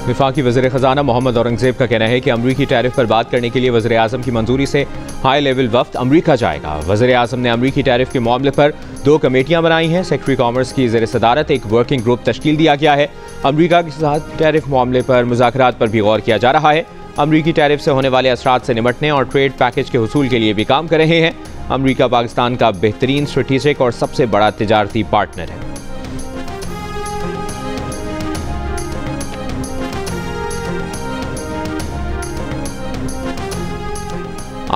वफाकी वज़ीर ख़जाना मोहम्मद औरंगज़ेब का कहना है कि अमरीकी टैरिफ पर बात करने के लिए वज़ीर आज़म की मंजूरी से हाई लेवल वफ्द अमरीका जाएगा। वज़ीर आज़म ने अमरीकी टैरिफ के मामले पर 2 कमेटियाँ बनाई हैं। सेक्रेटरी कॉमर्स की ज़ेर सदारत एक वर्किंग ग्रुप तश्कील दिया गया है। अमरीका के साथ टैरिफ मामले पर मुज़ाकरात पर भी गौर किया जा रहा है। अमरीकी टैरिफ से होने वाले असरात से निपटने और ट्रेड पैकेज के हुसूल के लिए भी काम कर रहे हैं। अमरीका पाकिस्तान का बेहतरीन स्ट्रेटेजिक और सबसे बड़ा तिजारती पार्टनर है।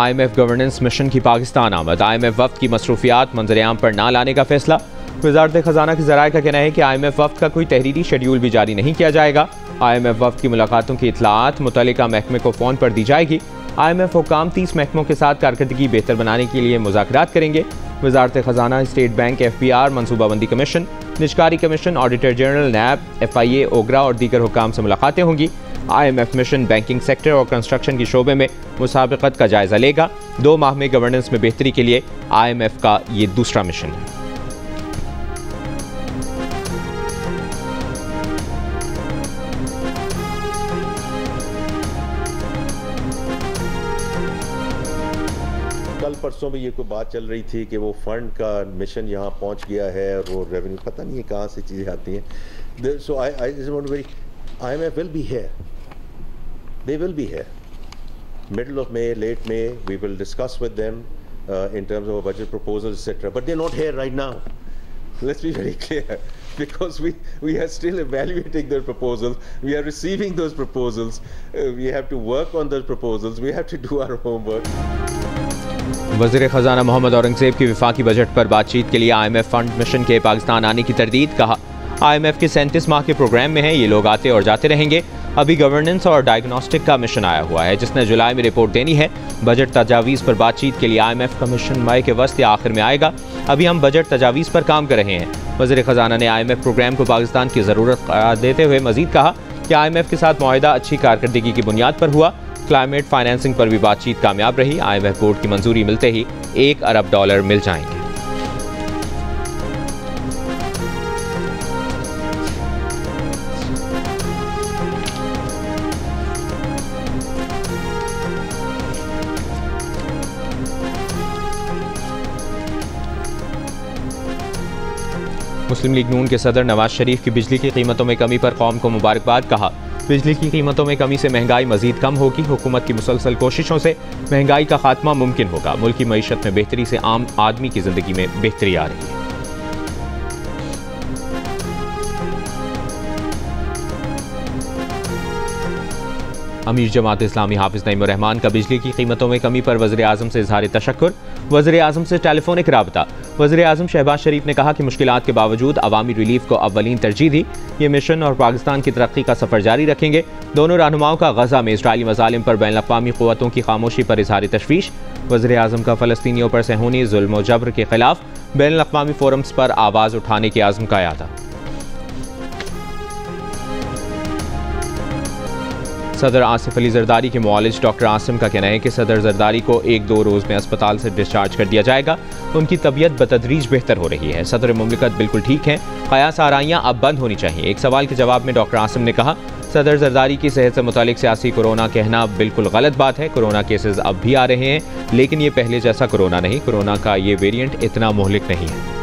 IMF गवर्नेंस मिशन की पाकिस्तान आमद। IMF वफ्द की मसरूफियात मंजरेआम पर ना लाने का फैसला। वजारत खजाना के ज़राए का कहना है कि IMF वफ्द का कोई तहरीरी शेड्यूल भी जारी नहीं किया जाएगा। IMF वफ्द की मुलाकातों की इतलात मुतल्लिका महकमे को फ़ोन पर दी जाएगी। IMF हुकाम 30 महकमों के साथ कारकर्दगी बेहतर बनाने के लिए मुज़ाकरात करेंगे। वजारत खजाना, स्टेट बैंक, FBR, मनसूबाबंदी कमीशन, निजकारी commission, auditor general, NAB, FIA, OGRA और दीगर हुकाम से मुलाकातें होंगी। IMF मिशन बैंकिंग सेक्टर और कंस्ट्रक्शन की शोबे में मुसाबकत का जायजा लेगा। 2 माह में गवर्नेंस में बेहतरी के लिए IMF का ये दूसरा मिशन है। कल परसों में ये कोई बात चल रही थी कि वो फंड का मिशन यहाँ पहुँच गया है और वो रेवेन्यू पता नहीं है कहाँ से चीज़ें आती हैं। So I just want to very IMF will be here. They will be here. Middle of May, late May, we will discuss with them in terms of budget proposals, etc. But they're not here right now. Let's be very clear, because we are still evaluating their proposals. We are receiving those proposals. We have to work on those proposals. We have to do our homework. वज़ीर ख़जाना मोहम्मद औरंगज़ेब की वफाकी budget पर बातचीत के लिए IMF fund mission के पाकिस्तान आने की तरदीद। कहा, IMF के 37 माह के प्रोग्राम में है, ये लोग आते और जाते रहेंगे। अभी गवर्नेंस और डायग्नोस्टिक का मिशन आया हुआ है जिसने जुलाई में रिपोर्ट देनी है। बजट तजावीज़ पर बातचीत के लिए IMF का मिशन मई के वस्त या आखिर में आएगा। अभी हम बजट तजावीज़ पर काम कर रहे हैं। वज़ीर ख़जाना ने IMF प्रोग्राम को पाकिस्तान की ज़रूरत करार देते हुए मज़ीद कहा कि IMF के साथ मुआहिदा अच्छी कारकर्दगी की बुनियाद पर हुआ। क्लाइमेट फाइनेंसिंग पर भी बातचीत कामयाब रही। IMF बोर्ड की मंजूरी मिलते ही $1 अरब मिल जाएंगे। मुस्लिम लीग नून के सदर नवाज शरीफ की बिजली की कीमतों में कमी पर कौम को मुबारकबाद। कहा, बिजली की कीमतों में कमी से महंगाई मजीद कम होगी। हुकूमत की मुसलसल कोशिशों से महंगाई का खात्मा मुमकिन होगा। मुल्क की मईशत में बेहतरी से आम आदमी की जिंदगी में बेहतरी आ रही है। अमीर जमात इस्लामी हाफिज नईमुर रहमान का बिजली की कीमतों में कमी पर वज़ीर आज़म से इज़हार तशक्कुर। वज़ीर आज़म से टेलीफोनिक राबता। वज़ीर आज़म शहबाज शरीफ ने कहा कि मुश्किलात के बावजूद अवामी रिलीफ को अव्वलीन तरजीह दी। ये मिशन और पाकिस्तान की तरक्की का सफ़र जारी रखेंगे। दोनों रहनुमाओं का गज़ा में इजरायली मज़ालिम पर बैन अक़वामी क़ुव्वतों की खामोशी पर इज़हार तशवीश। वज़ीर आज़म का फ़लस्तीनियों पर सहूनी जुल्म व जबर के खिलाफ बैन अक़वामी फ़ोरम्स पर आवाज़ उठाने के आज़म का यादा। सदर आसिफ अली जरदारी के मुआलिज डॉक्टर आसिम का कहना है कि सदर जरदारी को 1-2 रोज़ में अस्पताल से डिस्चार्ज कर दिया जाएगा। उनकी तबीयत बतदरीज बेहतर हो रही है। सदर मुमलिकत बिल्कुल ठीक हैं। क़यास आराइयाँ अब बंद होनी चाहिए। एक सवाल के जवाब में डॉक्टर आसिम ने कहा, सदर जरदारी की सेहत से मुतालिक सियासी कोरोना कहना बिल्कुल गलत बात है। कोरोना केसेस अब भी आ रहे हैं, लेकिन ये पहले जैसा कोरोना नहीं। कोरोना का ये वेरिएंट इतना मोहलिक नहीं है।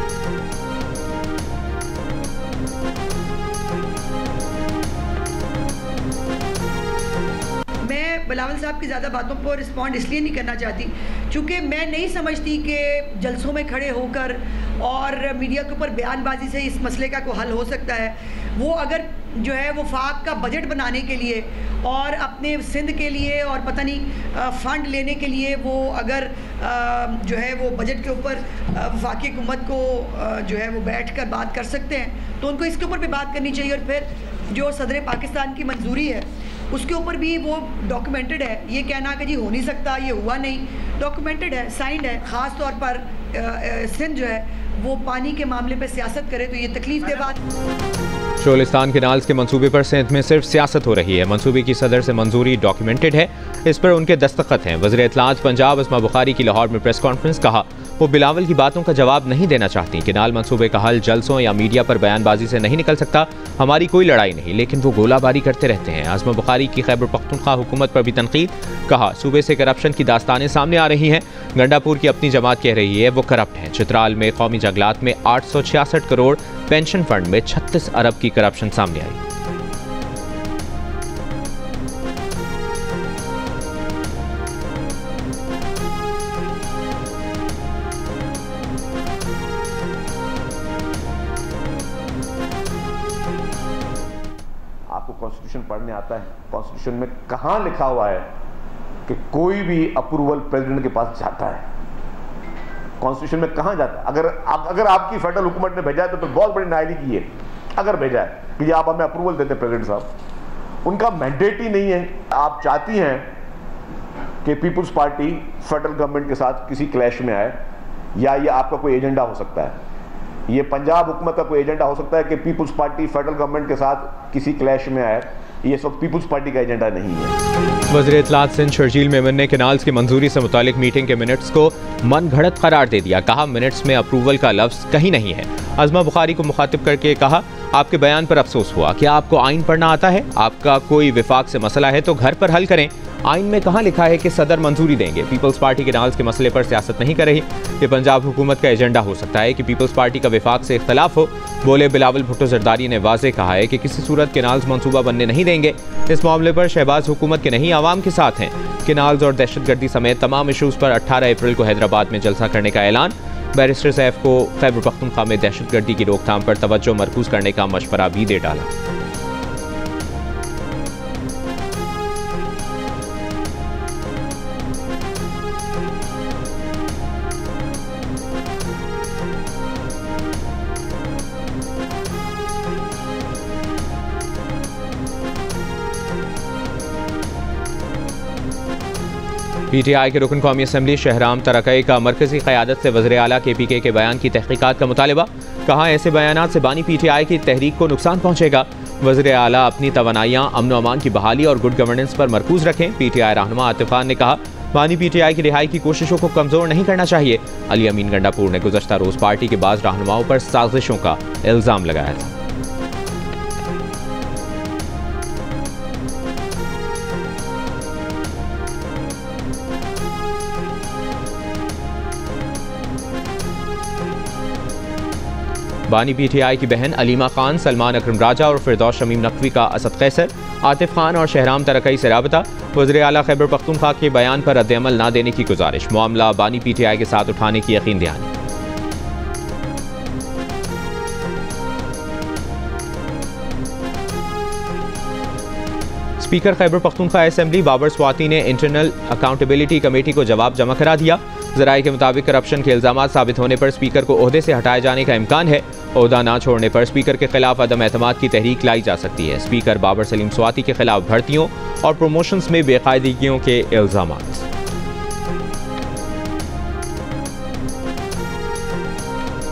बिलावल साहब की ज़्यादा बातों पर रिस्पॉन्ड इसलिए नहीं करना चाहती क्योंकि मैं नहीं समझती कि जलसों में खड़े होकर और मीडिया के ऊपर बयानबाजी से इस मसले का कोई हल हो सकता है। वो अगर जो है वो फाक का बजट बनाने के लिए और अपने सिंध के लिए और पता नहीं फ़ंड लेने के लिए वो अगर जो है वो बजट के ऊपर वफाकी हुकूमत को जो है वो बैठ कर बात कर सकते हैं, तो उनको इसके ऊपर भी बात करनी चाहिए। और फिर जो सदर पाकिस्तान की मंजूरी है उसके ऊपर भी वो डॉक्यूमेंटेड है। ये कहना कि जी हो नहीं सकता, ये हुआ नहीं, डॉक्यूमेंटेड है, साइंड है। ख़ास तौर पर सिंध जो है वो पानी के मामले पे सियासत करे तो ये तकलीफ दे बात। शोलिस्तान केनाल्स के मंसूबे पर सिंध में सिर्फ सियासत हो रही है। मंसूबे की सदर से मंजूरी डॉक्यूमेंटेड है, इस पर उनके दस्तखत हैं। वज़ीर इत्तलात पंजाब अस्मा बुखारी की लाहौर में प्रेस कॉन्फ्रेंस। कहा, वो बिलावल की बातों का जवाब नहीं देना चाहती। किनाल मंसूबे का हल जलसों या मीडिया पर बयानबाजी से नहीं निकल सकता। हमारी कोई लड़ाई नहीं, लेकिन वो गोलाबारी करते रहते हैं। आज़मा बुखारी की खैबर पख्तूनख्वा हुकूमत पर भी तनकीद। कहा, सूबे से करप्शन की दास्तानें सामने आ रही हैं। गंडापुर की अपनी जमात कह रही है वो करप्ट है। चित्राल में कौमी जंगलात में 866 करोड़, पेंशन फंड में 36 अरब की करप्शन सामने आई। आपको कॉन्स्टिट्यूशन पढ़ने आता है? कॉन्स्टिट्यूशन में कहां लिखा हुआ है कि कोई भी अप्रूवल प्रेसिडेंट के पास जाता है? कॉन्स्टिट्यूशन में कहां जाता है? अगर आपकी फेडरल हुकूमत ने भेजा है तो बहुत बड़ी नाइली की है। अगर भेजा है कि आप हमें अप्रूवल देते प्रेसिडेंट साहब, उनका मैंडेट ही नहीं है। आप चाहती हैं कि पीपुल्स पार्टी फेडरल गवर्नमेंट के साथ किसी क्लैश में आए, या ये आपका कोई एजेंडा हो सकता है? ये पंजाब हुकूमत का कोई एजेंडा हो सकता है कि पीपुल्स पार्टी फेडरल गवर्नमेंट के साथ किसी क्लैश में आए? ये सब पीपुल्स पार्टी का एजेंडा नहीं है। वज़ीर इत्तलात सिंध शर्जील मेमन ने कैनाल्स की मंजूरी से मुतालिक मीटिंग के मिनट्स को मन घड़त करार दे दिया। कहा, मिनट्स में अप्रूवल का लफ्ज़ कहीं नहीं है। आज़मा बुखारी को मुखातिब करके कहा, आपके बयान पर अफसोस हुआ। क्या आपको आइन पढ़ना आता है? आपका कोई विफाक से मसला है तो घर पर हल करें। आइन में कहाँ लिखा है कि सदर मंजूरी देंगे? पीपल्स पार्टी कैनाल्स के मसले पर सियासत नहीं कर रही। ये पंजाब हुकूमत का एजेंडा हो सकता है कि पीपल्स पार्टी का विफाक से इख्तलाफ हो। बोले बिलावल भुट्टो जरदारी ने वाज़ेह कहा है कि किसी सूरत कैनाल्स मंसूबा बनने नहीं देंगे। इस मामले पर शहबाज हुकूमत के नहीं, आवाम के साथ हैं। कैनाल्स और दहशतगर्दी समेत तमाम इशूज़ पर 18 अप्रैल को हैदराबाद में जलसा करने का ऐलान। बैरिस्टर सैफ को खैबर पख्तूनख्वा में दहशतगर्दी की रोकथाम पर तवज्जो मरकूज करने का मशवरा भी दे डाला। PTI के रुकन कौमी असम्बली शहराम तरक़ई का मरकजी क़यादत से वज़ीर आला KPK के बयान की तहक़ीक़ात का मुतालबा। कहा, ऐसे बयानात से बानी PTI की तहरीक को नुकसान पहुँचेगा। वज़ीर आला अपनी तवानाइयाँ अमन व अमान की बहाली और गुड गवर्नेंस पर मरकूज़ रखें। PTI रहनुमा आतिफ़ खान ने कहा, बानी PTI की रिहाई की कोशिशों को कमज़ोर नहीं करना चाहिए। अली अमीन गंडापुर ने गुज़श्ता रोज़ पार्टी के बाज़ रहनुमाओं पर साजिशों का इल्ज़ाम लगाया था। बानी PTI की बहन अलीमा खान, सलमान अकरम राजा और फिरदौस शमीम नकवी का असद कैसर, आतिफ खान और शहराम तरक़ई से राबता। वज़ीर आला खैबर पख्तूनख्वा के बयान पर रद्द-ए-अमल न देने की गुजारिश। मामला बानी PTI के साथ उठाने की यकीन दहानी। स्पीकर खैबर पख्तूनख्वा असेंबली बाबर स्वाति ने इंटरनल अकाउंटेबिलिटी कमेटी को जवाब जमा करा दिया। ज़राए के मुताबिक करप्शन के इल्ज़ामात साबित होने पर स्पीकर को ओहदे से हटाए जाने का इम्कान है। ओहदा ना छोड़ने पर स्पीकर के खिलाफ अदम एतमाद की तहरीक लाई जा सकती है। स्पीकर बाबर सलीम स्वाति के खिलाफ भर्तियों और प्रमोशंस में बेकायदगियों के इल्ज़ामात।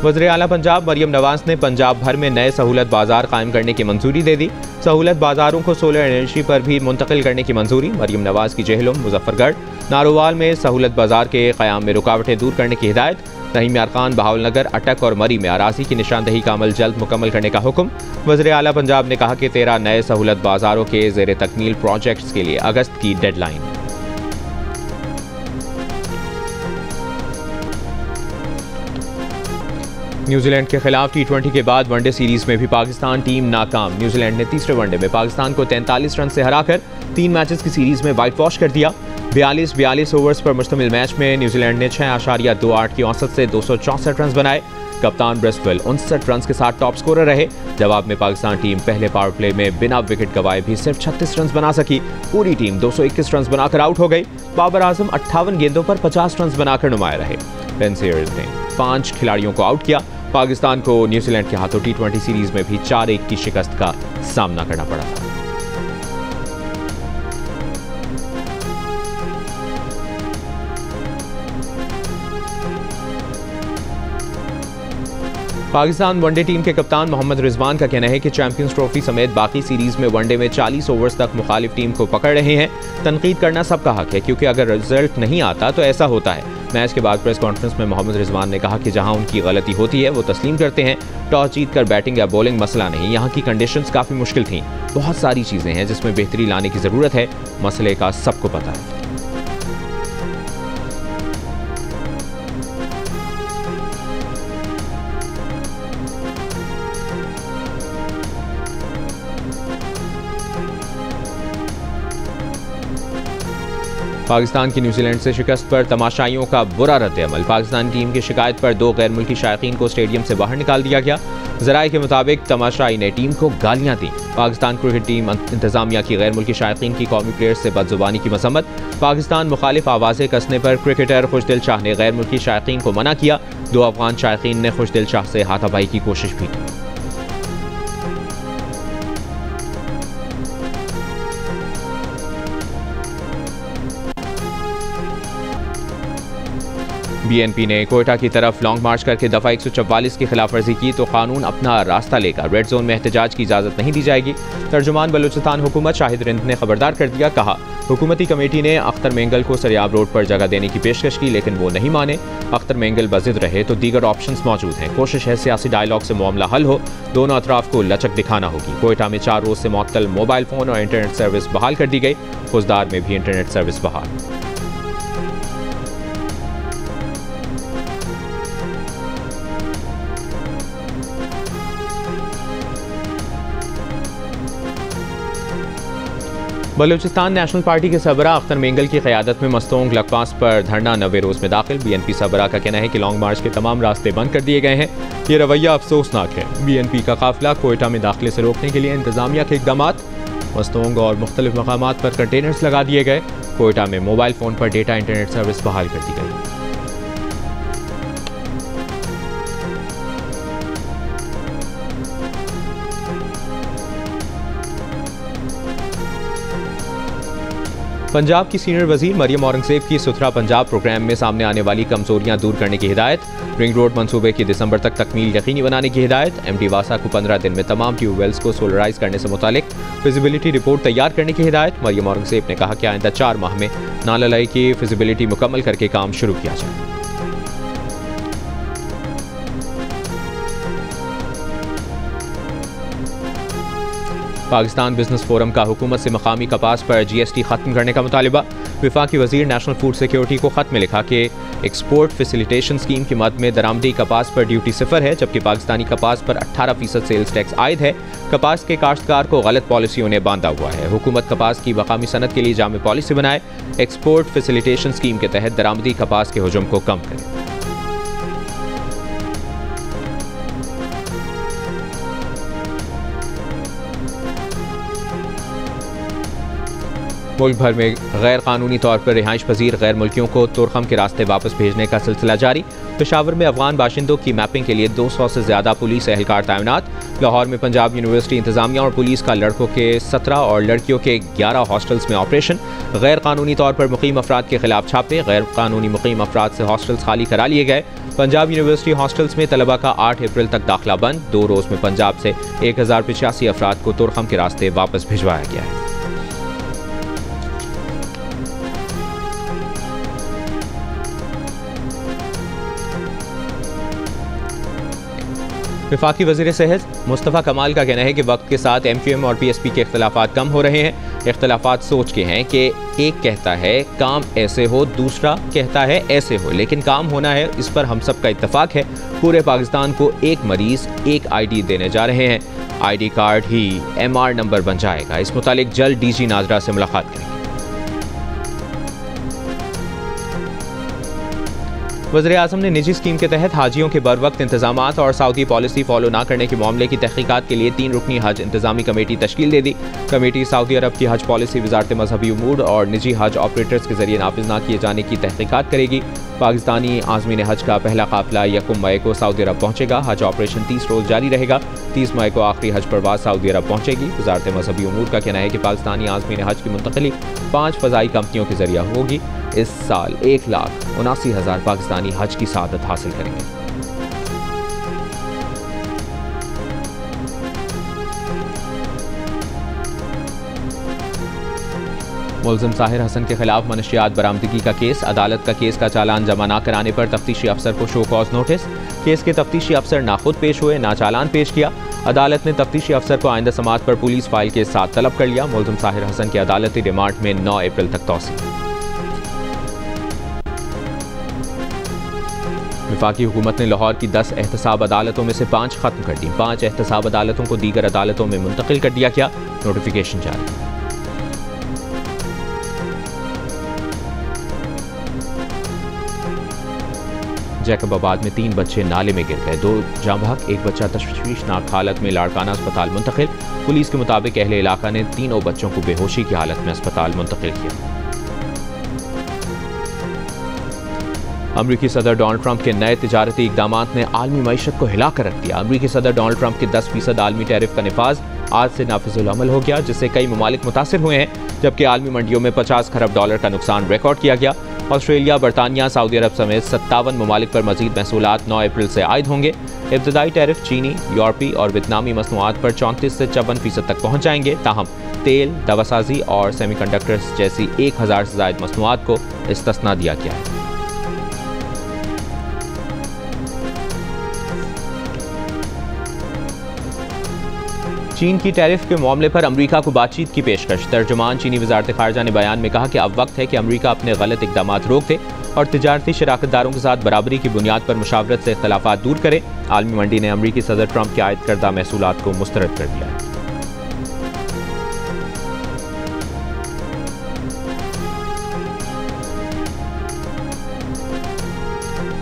वज़ीर आला पंजाब मरियम नवाज ने पंजाब भर में नए सहूलत बाजार कायम करने की मंजूरी दे दी। सहूलत बाजारों को सोलर एनर्जी पर भी मुंतकिल करने की मंजूरी। मरियम नवाज की जेहलुम, मुजफ्फरगढ़, नारोवाल में सहूलत बाजार के क़याम में रुकावटें दूर करने की हिदायत। नईम यारखान, बहावलनगर, अटक और मरी में अराज़ी की निशानदही का अमल जल्द मुकम्मल करने का हुक्म। वज़ीर आला पंजाब ने कहा कि 13 नए सहूलत बाजारों के ज़ेर तकमील प्रोजेक्ट्स के लिए अगस्त की डेडलाइन है। न्यूजीलैंड के खिलाफ T20 के बाद वनडे सीरीज में भी पाकिस्तान टीम नाकाम। न्यूजीलैंड ने तीसरे वनडे में पाकिस्तान को 43 रन से हराकर 3 मैचेस की सीरीज में वाइट वॉश कर दिया। 42 ओवर्स पर मुश्तमिल मैच में न्यूजीलैंड ने 6.28 की औसत से 264 रन बनाए। कप्तान ब्रेस्टवेल 59 रन के साथ टॉप स्कोरर रहे। जवाब में पाकिस्तान टीम पहले पावर प्ले में बिना विकेट गंवाए भी सिर्फ 36 रन बना सकी। पूरी टीम 221 रन बनाकर आउट हो गई। बाबर आजम 58 गेंदों पर 50 रन बनाकर नुमाया रहे। बेन सीयर्स ने 5 खिलाड़ियों को आउट किया। पाकिस्तान को न्यूजीलैंड के हाथों T20 सीरीज में भी 4-1 की शिकस्त का सामना करना पड़ा था। पाकिस्तान वनडे टीम के कप्तान मोहम्मद रिजवान का कहना है कि चैंपियंस ट्रॉफी समेत बाकी सीरीज में वनडे में 40 ओवर्स तक मुखालिफ टीम को पकड़ रहे हैं। तनकीद करना सबका हक है, क्योंकि अगर रिजल्ट नहीं आता तो ऐसा होता है। मैच के बाद प्रेस कॉन्फ्रेंस में मोहम्मद रिजवान ने कहा कि जहां उनकी गलती होती है वो तस्लीम करते हैं। टॉस जीतकर बैटिंग या बॉलिंग मसला नहीं, यहाँ की कंडीशंस काफ़ी मुश्किल थीं। बहुत सारी चीज़ें हैं जिसमें बेहतरी लाने की ज़रूरत है, मसले का सबको पता है। पाकिस्तान की न्यूजीलैंड से शिकस्त पर तमाशाइयों का बुरा रद्द-ए-अमल। पाकिस्तान टीम की शिकायत पर 2 गैर मुल्की शायकीन को स्टेडियम से बाहर निकाल दिया गया। ज़राए के मुताबिक तमाशाई ने टीम को गालियां दी। पाकिस्तान क्रिकेट टीम इंतजामिया की गैर मुल्की शायकीन की कौमी प्लेयर्स से बदजुबानी की मसम्मत। पाकिस्तान मुखालिफ आवाज़ें कसने पर क्रिकेटर खुशदिल शाह ने गैर मुल्की शायकीन को मना किया। 2 अफगान शायकीन ने खुशदिल शाह से हाथापाई की कोशिश भी की। बीएनपी ने कोयटा की तरफ लॉन्ग मार्च करके दफ़ा 144 की खिलाफ वर्जी की तो कानून अपना रास्ता लेगा। रेड जोन में एहतजाज की इजाज़त नहीं दी जाएगी। तर्जुमान बलूचिस्तान हुकूमत शाहिद रिंद ने खबरदार कर दिया। कहा, हुकूमती कमेटी ने अख्तर मेंगल को सरियाब रोड पर जगह देने की पेशकश की लेकिन वो नहीं माने। अख्तर मेंगल बज़िद रहे तो दीगर ऑप्शंस मौजूद हैं। कोशिश है सियासी डायलॉग से मामला हल हो। दोनों अतराफ को लचक दिखाना होगी। कोयटा में 4 रोज़ से मुअत्तल मोबाइल फ़ोन और इंटरनेट सर्विस बहाल कर दी गई। खुजदार में भी इंटरनेट सर्विस बहाल। बलूचिस्तान नेशनल पार्टी के सरबरा अख्तर मेंगल की क़यादत में मस्तोंग लकपास पर धरना 90 रोज़ में दाखिल। बीएनपी सरबरा का कहना है कि लॉन्ग मार्च के तमाम रास्ते बंद कर दिए गए हैं। ये रवैया अफसोसनाक है। बीएनपी का काफिला कोयटा में दाखिले से रोकने के लिए इंतजामिया के इक़दामात। मस्तोंग और मुख्तलिफ मकामात पर कंटेनर्स लगा दिए गए। कोयटा में मोबाइल फ़ोन पर डेटा इंटरनेट सर्विस बहाल कर दी गई। पंजाब की सीनियर वजीर मरियम औरंगजेब की सुथरा पंजाब प्रोग्राम में सामने आने वाली कमजोरियां दूर करने की हिदायत। रिंग रोड मंसूबे की दिसंबर तक तकमील यकीनी बनाने की हिदायत। एमडी वासा को 15 दिन में तमाम ट्यूबवेल्स को सोलराइज करने से मुतालिक फिजिबिलिटी रिपोर्ट तैयार करने की हिदायत। मरियम औरंगजेब ने कहा कि आइंदा 4 माह में नालालाई की फिजिबिलिटी मुकम्मल करके काम शुरू किया जाए। पाकिस्तान बिजनेस फोरम का हुकूमत से मकामी कपास पर GST खत्म करने का मुतालिबा। वफाकी वजीर नेशनल फूड सिक्योरिटी को खत में लिखा कि एक्सपोर्ट फैसिलिटेशन स्कीम की मद में दरामदी कपास पर ड्यूटी 0 है जबकि पाकिस्तानी कपास पर 18% सेल्स टैक्स आयद है। कपास के काश्तकार को गलत पॉलिसियों ने बांधा हुआ है। हुकूमत कपास की मकामी सनत के लिए जामे पॉलिसी बनाए। एक्सपोर्ट फैसिलिटेशन स्कीम के तहत दरामदी कपास के हुजूम को कम करे। मुल्क भर में गैर कानूनी तौर पर रिहाइश पजीर गैर मुल्कियों को तुरखम के रास्ते वापस भेजने का सिलसिला जारी। पेशावर में अफगान बाशिंदों की मैपिंग के लिए 200 से ज़्यादा पुलिस एहलकार तैनात। लाहौर में पंजाब यूनिवर्सिटी इंतजामिया और पुलिस का लड़कों के 17 और लड़कियों के 11 हॉस्टल्स में ऑपरेशन। गैर कानूनी तौर पर मुकीम अफराद के खिलाफ छापे। गैर कानूनी मुकीम अफराद से हॉस्टल्स खाली करा लिए गए। पंजाब यूनिवर्सिटी हॉस्टल्स में तलबा का 8 अप्रैल तक दाखिला बंद। 2 रोज़ में पंजाब से 1085 अफराद को तुरखम के रास्ते वापस भिजवाया गया है। वफाकी वज़ीर सेहत मुस्तफ़ा कमाल का कहना है कि वक्त के साथ MQM और PSP के इख्तलाफात कम हो रहे हैं। इख्तलाफात सोच के हैं कि एक कहता है काम ऐसे हो, दूसरा कहता है ऐसे हो, लेकिन काम होना है, इस पर हम सब का इत्तफाक है। पूरे पाकिस्तान को एक मरीज़ एक ID देने जा रहे हैं। ID कार्ड ही MR नंबर बन जाएगा। इस मुतालिक जल्द DG नाजरा से मुलाकात करेंगे। वज़ीर-ए-आज़म ने निजी स्कीम के तहत हाजियों के बर वक्त इंतजामात और सऊदी पॉलिसी फॉलो न करने के मामले की तहकीकात के लिए 3 रुकनी हज इंतजामी कमेटी तश्कील दे दी। कमेटी सऊदी अरब की हज पॉलिसी वजारत मजहबी उमूर और निजी हज ऑपरेटर्स के जरिए नाफिज न किए जाने की तहकीकात करेगी। पाकिस्तानी आज़मीन हज का पहला काफिला 1 मई को सऊदी अरब पहुँचेगा। हज ऑपरेशन 30 रोज़ जारी रहेगा। 30 मई को आखिरी हज परवाज सऊदी अरब पहुँचेगी। वजारत मजहबी उमूर का कहना है कि पाकिस्तानी आज़मीन हज की मुंतकिली 5 फ़ज़ाई कंपनियों के जरिए होगी। इस साल 1,79,000 पाकिस्तानी हज की सआदत हासिल करेंगे। मुलजिम साहिर हसन के खिलाफ मनशियात बरामदगी का केस। अदालत का केस का चालान जमा न कराने पर तफ्तीशी अफसर को शो कॉज नोटिस। केस के तफ्तीशी अफसर ना खुद पेश हुए ना चालान पेश किया। अदालत ने तफ्तीशी अफसर को आइंदा समाअत पर पुलिस फाइल के साथ तलब कर लिया। मुलजिम साहिर हसन की अदालती रिमांड में 9 अप्रैल तक तौसीह। वफाकी हुकूमत ने लाहौर की 10 एहतसाब अदालतों में से 5 खत्म कर दी। 5 एहतसाब अदालतों को दीगर अदालतों में मुंतकिल कर दिया गया। नोटिफिकेशन जारी। जैकबाबाद में 3 बच्चे नाले में गिर गए। 2 जाँ बहक, 1 बच्चा तशवीशनाक हालत में लाड़काना अस्पताल मुंतकिल। पुलिस के मुताबिक अहले इलाका ने तीनों बच्चों को बेहोशी की हालत में अस्पताल मुंतकिल किया। अमरीकी सदर डोनाल्ड ट्रंप के नए तिजारती इक़दामात ने आलमी मईशत को हिला कर रख दिया। अमरीकी सदर डोनाल्ड ट्रंप के 10% आलमी टैरिफ का निफाज आज से नाफिजुल अमल हो गया, जिससे कई ममालिक मुतासिर हुए हैं, जबकि आलमी मंडियों में 50 खरब डॉलर का नुकसान रिकॉर्ड किया गया। ऑस्ट्रेलिया, बरतानिया, सऊदी अरब समेत 57 ममालिक पर मजीद महसूलात 9 अप्रैल से आयद होंगे। इब्तदाई टैरिफ चीनी, यूरोपी और वियतनामी मसनूआत पर 34 से 54% तक पहुँच जाएंगे। ताहम तेल, दवासाजी और सेमीकंडक्टर्स जैसी 1000 से ज़ायद मसनूआत को इस्तिस्ना दिया गया है। चीन की टैरिफ के मामले पर अमरीका को बातचीत की पेशकश। तर्जुमान चीनी वजारत खारजा ने बयान में कहा कि अब वक्त है कि अमरीका अपने गलत इक़दामात रोक दे और तिजारती शराकतदारों के साथ बराबरी की बुनियाद पर मुशावरत से इख्तलाफात दूर करे। आलमी मंडी ने अमरीकी सदर ट्रंप के आयद करदा महसूलात को मुस्तरद कर दिया है।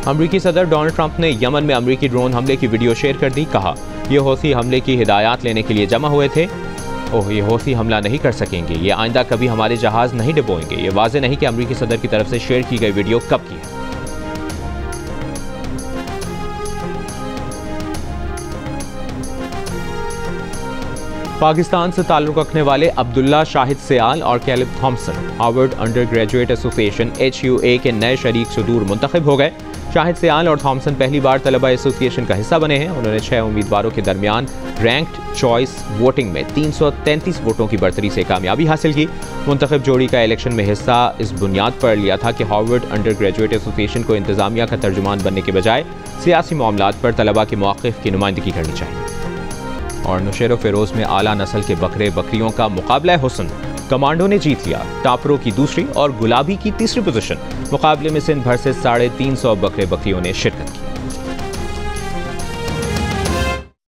अमरीकी सदर डोनाल्ड ट्रंप ने यमन में अमरीकी ड्रोन हमले की वीडियो शेयर कर दी। कहा, ये हौसी हमले की हिदायत लेने के लिए जमा हुए थे। ये हौसी हमला नहीं कर सकेंगे। ये आइंदा कभी हमारे जहाज नहीं डुबोएंगे। ये वाज़ेह नहीं कि अमरीकी सदर की तरफ से शेयर की गई वीडियो कब की है। पाकिस्तान से ताल्लुक़ रखने वाले अब्दुल्ला शाहिद सयाल और Caleb Thomson Harvard undergraduate association HUA के नए शरीक सुदूर मुंतखब हो गए। शाहिद सयाल और थॉम्सन पहली बार तलबा एसोसिएशन का हिस्सा बने हैं। उन्होंने 6 उम्मीदवारों के दरमियान रैंक्ड चॉइस वोटिंग में 333 वोटों की बढ़तरी से कामयाबी हासिल की। मुंतखब जोड़ी का इलेक्शन में हिस्सा इस बुनियाद पर लिया था कि हार्वर्ड अंडर ग्रेजुएट एसोसिएशन को इंतजामिया का तर्जुमान बनने के बजाय सियासी मामलात पर तलबा के मौक़िफ़ की नुमाइंदगी करनी चाहिए। और नुशेरो फिरोज में आला नस्ल के बकरे बकरियों का मुकाबला हुस्न, कमांडो ने जीत लिया। टापरों की दूसरी और गुलाबी की तीसरी पोजीशन। मुकाबले में सिंध भर से 350 बकरे बकरियों ने शिरकत की।